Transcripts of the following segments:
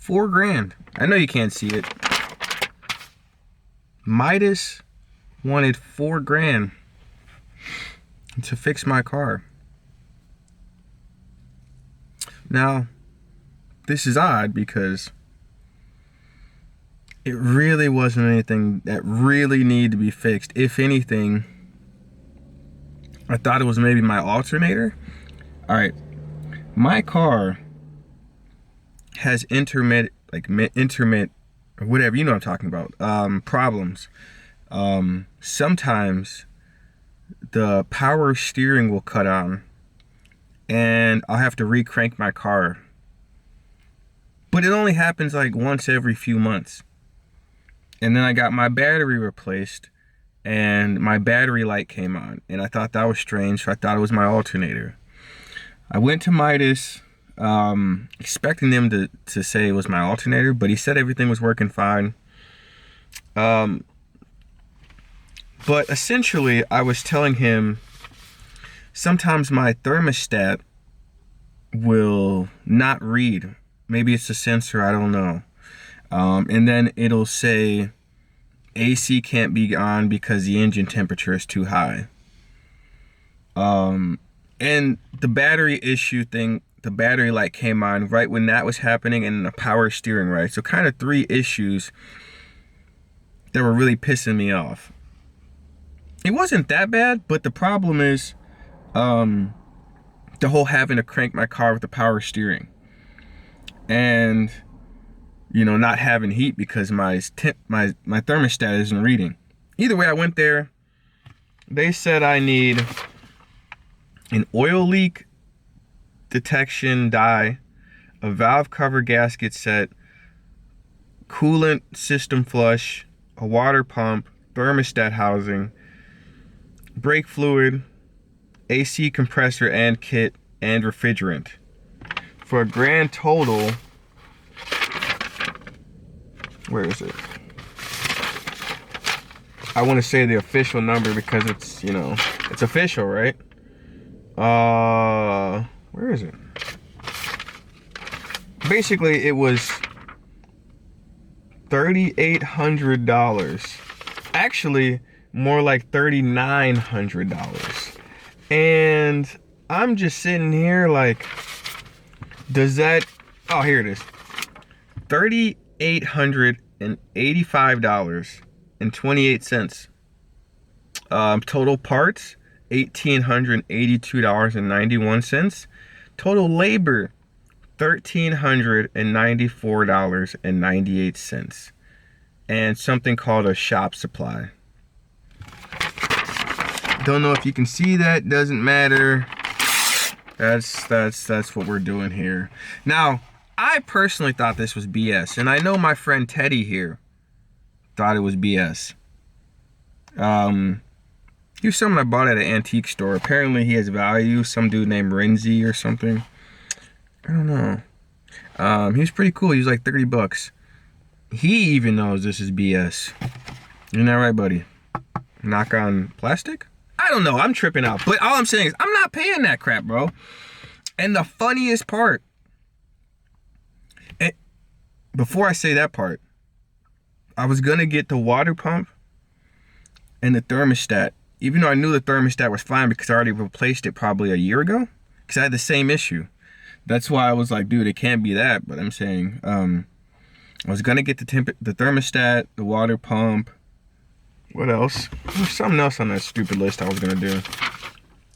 $4 grand. I know you can't see it. Midas wanted $4 grand to fix my car. Now, this is odd because it really wasn't anything that really needed to be fixed. If anything, I thought it was maybe my alternator. All right, my car has intermittent, or whatever, you know what I'm talking about, problems. Sometimes the power steering will cut on and I'll have to re-crank my car. But it only happens like once every few months. And then I got my battery replaced and my battery light came on. And I thought that was strange, so I thought it was my alternator. I went to Midas, expecting them to say it was my alternator, but he said everything was working fine. But essentially, I was telling him sometimes my thermostat will not read. Maybe it's a sensor, I don't know. And then it'll say AC can't be on because the engine temperature is too high. And the battery issue thing, the battery light came on right when that was happening, and the power steering, right? So kind of 3 issues that were really pissing me off. It wasn't that bad, but the problem is the whole having to crank my car with the power steering. And not having heat because my thermostat isn't reading. Either way, I went there. They said I need an oil leak detection dye, a valve cover gasket set, coolant system flush, a water pump, thermostat housing, brake fluid, AC compressor and kit, and refrigerant. For a grand total, where is it? I want to say the official number because it's, it's official, right? Where is it? Basically, it was $3,800. Actually, more like $3,900. And I'm just sitting here like, does that, oh, here it is. $3,885.28. Total parts, $1,882.91. Total labor, $1,394.98. And something called a shop supply. Don't know if you can see that, doesn't matter. That's what we're doing here. Now, I personally thought this was BS, and I know my friend Teddy here thought it was BS. He was someone I bought at an antique store. Apparently he has value. Some dude named Renzi or something. I don't know. He was pretty cool. He was like $30. He even knows this is BS. Isn't that right, buddy? Knock on plastic? I don't know. I'm tripping out. But all I'm saying is I'm not paying that crap, bro. And the funniest part, before I say that part, I was going to get the water pump and the thermostat, even though I knew the thermostat was fine because I already replaced it probably a year ago, because I had the same issue. That's why I was like, dude, it can't be that. But I'm saying I was going to get the thermostat, the water pump. What else? There's something else on that stupid list I was going to do.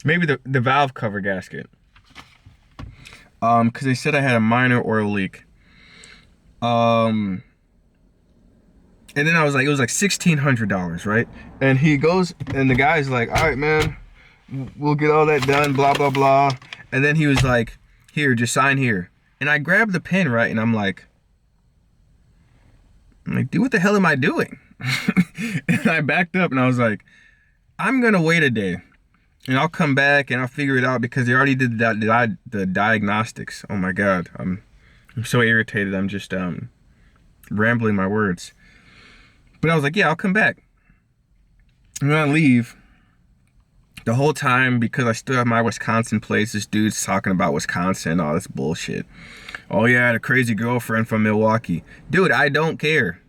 Maybe the valve cover gasket. Because they said I had a minor oil leak. And then I was like, it was like $1,600, right? And he goes, and the guy's like, all right, man, we'll get all that done, blah, blah, blah. And then he was like, here, just sign here. And I grabbed the pen, right? And I'm like, dude, what the hell am I doing? And I backed up and I was like, I'm going to wait a day. And I'll come back and I'll figure it out because they already did the diagnostics. Oh my God. I'm so irritated. I'm just rambling my words. But I was like, yeah, I'll come back. And then I leave. The whole time, because I still have my Wisconsin plates, this dude's talking about Wisconsin and all this bullshit. Oh yeah, I had a crazy girlfriend from Milwaukee. Dude, I don't care.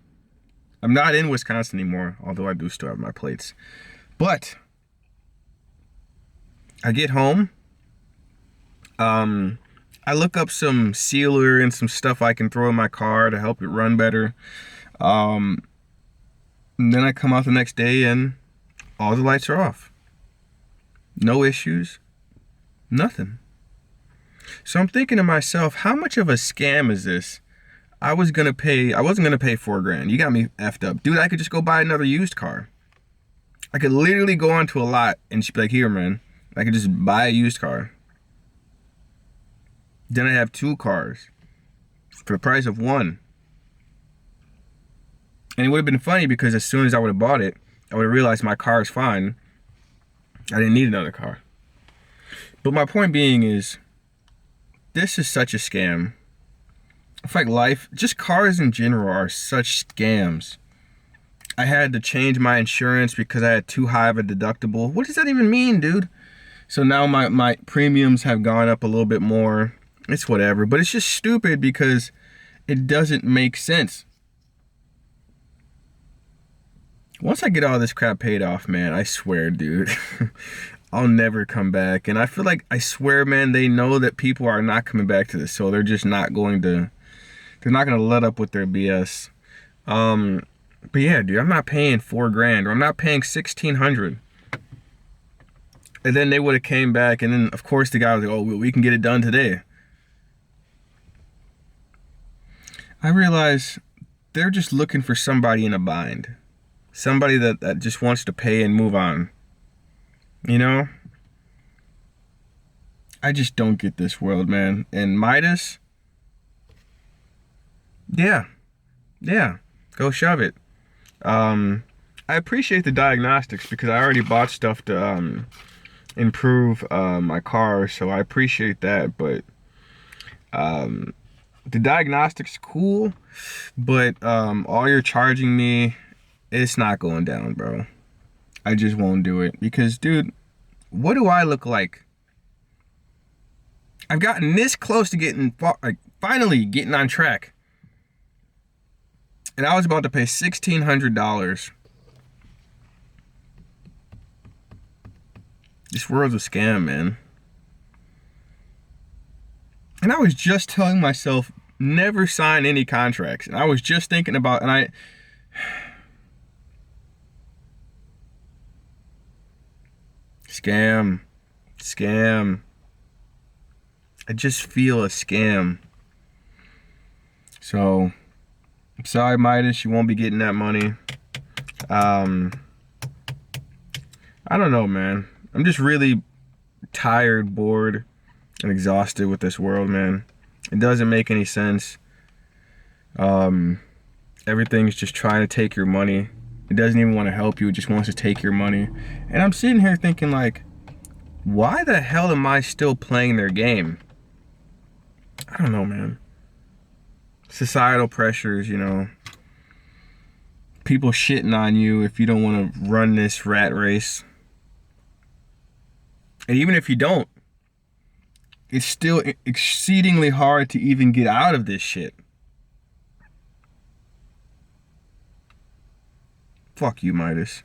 I'm not in Wisconsin anymore, although I do still have my plates. But I get home, I look up some sealer and some stuff I can throw in my car to help it run better. Um, and then I come out the next day and all the lights are off. No issues, nothing. So I'm thinking to myself, how much of a scam is this? I wasn't gonna pay $4 grand. You got me effed up. Dude, I could just go buy another used car. I could literally go onto a lot and just be like, here, man. I could just buy a used car. Then I have two cars for the price of one. And it would have been funny because as soon as I would have bought it, I would have realized my car is fine. I didn't need another car. But my point being is, this is such a scam. I feel like life, just cars in general, are such scams. I had to change my insurance because I had too high of a deductible. What does that even mean, dude? So now my premiums have gone up a little bit more. It's whatever. But it's just stupid because it doesn't make sense. Once I get all this crap paid off, man, I swear, dude, I'll never come back. And I feel like, I swear, man, they know that people are not coming back to this. So they're just not going to, they're not going to let up with their BS. But yeah, dude, I'm not paying $4 grand, or I'm not paying $1,600. And then they would have came back, and then of course the guy was like, oh, we can get it done today. I realize they're just looking for somebody in a bind. Somebody that just wants to pay and move on. You know? I just don't get this world, man. And Midas, yeah, go shove it. I appreciate the diagnostics because I already bought stuff to improve my car, so I appreciate that. But the diagnostics cool, but all you're charging me, it's not going down, bro. I just won't do it because, dude, what do I look like? I've gotten this close to getting, like, finally getting on track. And I was about to pay $1,600. This world's a scam, man. And I was just telling myself, never sign any contracts. And I was just thinking about, scam. I just feel a scam. So, I'm sorry, Midas, you won't be getting that money. I don't know, man. I'm just really tired, bored, and exhausted with this world, man. It doesn't make any sense. Everything's just trying to take your money. It doesn't even want to help you. It just wants to take your money. And I'm sitting here thinking, like, why the hell am I still playing their game? I don't know, man. Societal pressures, you know. People shitting on you if you don't want to run this rat race. And even if you don't, it's still exceedingly hard to even get out of this shit. Fuck you, Midas.